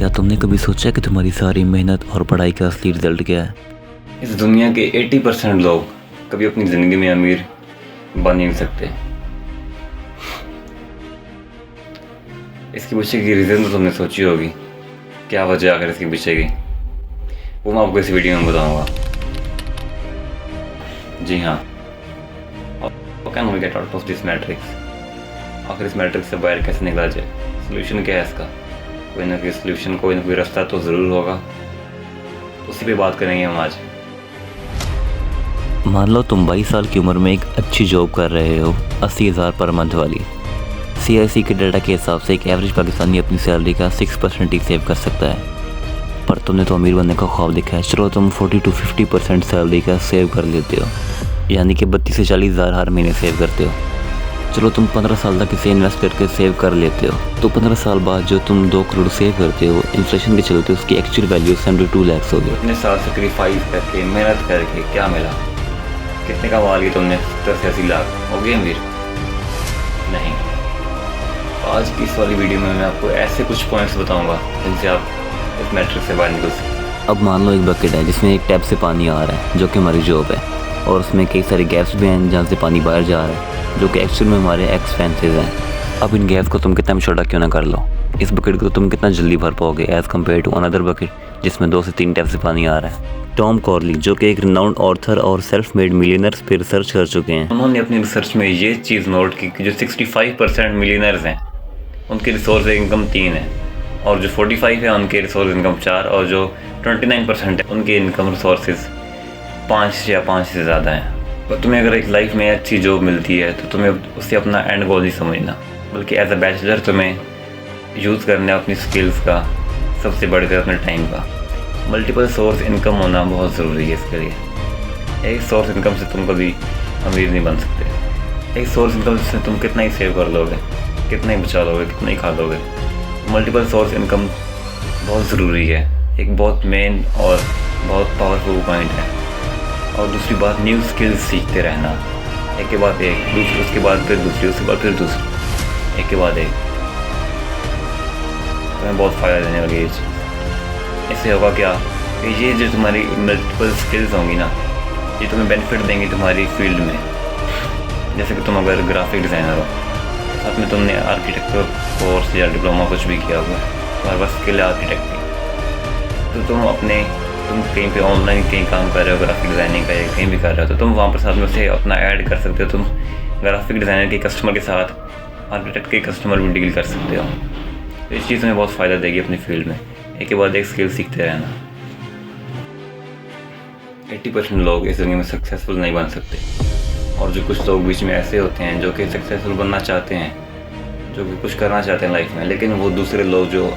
क्या तुमने कभी सोचा कि तुम्हारी सारी मेहनत और पढ़ाई का असली रिजल्ट क्या है? इस दुनिया के 80% लोग कभी अपनी ज़िंदगी में अमीर बन ही नहीं सकते। इसके पीछे की रीज़न तो तुमने सोची होगी, क्या वजह आखिर इसके पीछे की, वो मैं आपको इस वीडियो में बताऊंगा। जी हाँ, how can we get out of this matrix? आखिर इस मैट्रिक्स से बाहर कैसे निकला जाए? सोल्यूशन क्या है इसका? कोई ना कोई सोल्यूशन, कोई ना कोई रास्ता तो ज़रूर होगा, उसी पे बात करेंगे हम आज। मान लो तुम 22 साल की उम्र में एक अच्छी जॉब कर रहे हो, 80,000 पर मंथ वाली। CIC के डाटा के हिसाब से एक एवरेज पाकिस्तानी अपनी सैलरी का 6% ही सेव कर सकता है। पर तुमने तो अमीर बनने का ख्वाब देखा है, चलो तुम 40 to 50% सैलरी का सेव कर लेते हो, यानी कि 32 से 40,000 हर महीने सेव करते हो। चलो तुम 15 साल तक इसे इन्वेस्ट करके सेव कर लेते हो, तो 15 साल बाद जो तुम 2 करोड़ सेव करते हो, इन्फ्लेशन के चलते उसकी एक्चुअल वैल्यू 72 लाख हो गई। इतने साल सेक्रीफाइस करके, मेहनत करके क्या मिला? कितने कमा लिए तुमने? 70 से 80 लाख हो गए अमीर? नहीं। आज की इस वाली वीडियो में मैं आपको ऐसे कुछ पॉइंट्स बताऊंगा जिनसे आप इस मैट्रिक्स से बाहर निकल सकते। अब मान लो एक बकेट है जिसमें एक टैप से पानी आ रहा है, जो कि हमारी जॉब है, और उसमें कई सारे गैप्स भी हैं जहाँ से पानी बाहर जा रहा है, जो कि एक्चुअल में हमारे एक्सपेंसेस हैं। अब इन गैप्स को तुम कितना भी छोटा क्यों ना कर लो, इस बकेट को तुम कितना जल्दी भर पाओगे as compare to another bucket जिसमें 2 से 3 टैप से पानी आ रहा है। टॉम कॉर्ली, जो कि एक रिनाउंड ऑथर और सेल्फ मेड मिलियनर्स पे रिसर्च कर चुके हैं, उन्होंने अपनी रिसर्च में ये चीज़ नोट की कि जो 65% मिलियनर्स हैं उनकी रिसोर्स इनकम 3 है, और जो 45 है उनके रिसोर्स इनकम 4, और जो 29% है उनके इनकम रिसोर्सेज 5 या 5 से ज़्यादा हैं। तो तुम्हें अगर एक लाइफ में अच्छी जॉब मिलती है तो तुम्हें उससे अपना एंड गोल नहीं समझना, बल्कि एज अ बैचलर तुम्हें यूज़ करना अपनी स्किल्स का, सबसे बढ़कर अपने टाइम का। मल्टीपल सोर्स इनकम होना बहुत ज़रूरी है इसके लिए। एक सोर्स इनकम से तुम कभी अमीर नहीं बन सकते। एक सोर्स इनकम से तुम कितना ही सेव कर लोगे, कितना ही बचा लोगे, कितना ही खा लोगे। मल्टीपल सोर्स इनकम बहुत ज़रूरी है, एक बहुत मेन और बहुत पावरफुल पॉइंट है। और दूसरी बात, न्यू स्किल्स सीखते रहना, एक के बाद एक, दूसरी, उसके बाद फिर दूसरी, उसके बाद फिर दूसरी, एक के बाद एक। तुम्हें बहुत फ़ायदा देने वाली ये चीज़। इससे होगा क्या कि ये जो तुम्हारी मल्टीपल स्किल्स होंगी ना, ये तुम्हें बेनिफिट देंगी तुम्हारी फील्ड में। जैसे कि तुम अगर ग्राफिक डिज़ाइनर हो, साथ में तुमने आर्किटेक्चर कोर्स या डिप्लोमा कुछ भी किया हुआ है, तुम्हारे पास स्किल है आर्किटेक्ट की, तो तुम कहीं पे ऑनलाइन कहीं काम कर रहे हो ग्राफिक डिज़ाइनिंग का, या कहीं भी कर रहे हो, तो तुम वहाँ पर साथ में उसे अपना ऐड कर सकते हो। तुम ग्राफिक डिज़ाइनर के कस्टमर के साथ आर्किटेक्ट के कस्टमर भी डील कर सकते हो। तो इस चीज़ तुम्हें बहुत फ़ायदा देगी अपनी फील्ड में, एक के बाद एक स्किल सीखते रहना। 80% लोग इस दुनिया में सक्सेसफुल नहीं बन सकते, और जो कुछ लोग बीच में ऐसे होते हैं जो कि सक्सेसफुल बनना चाहते हैं, जो कि कुछ करना चाहते हैं लाइफ में, लेकिन वो दूसरे लोग जो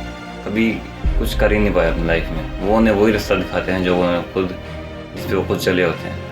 कभी कुछ कर ही नहीं पाए अपनी लाइफ में, वो उन्हें वही रास्ता दिखाते हैं जो उन्हें खुद, इस पर वो खुद चले होते हैं।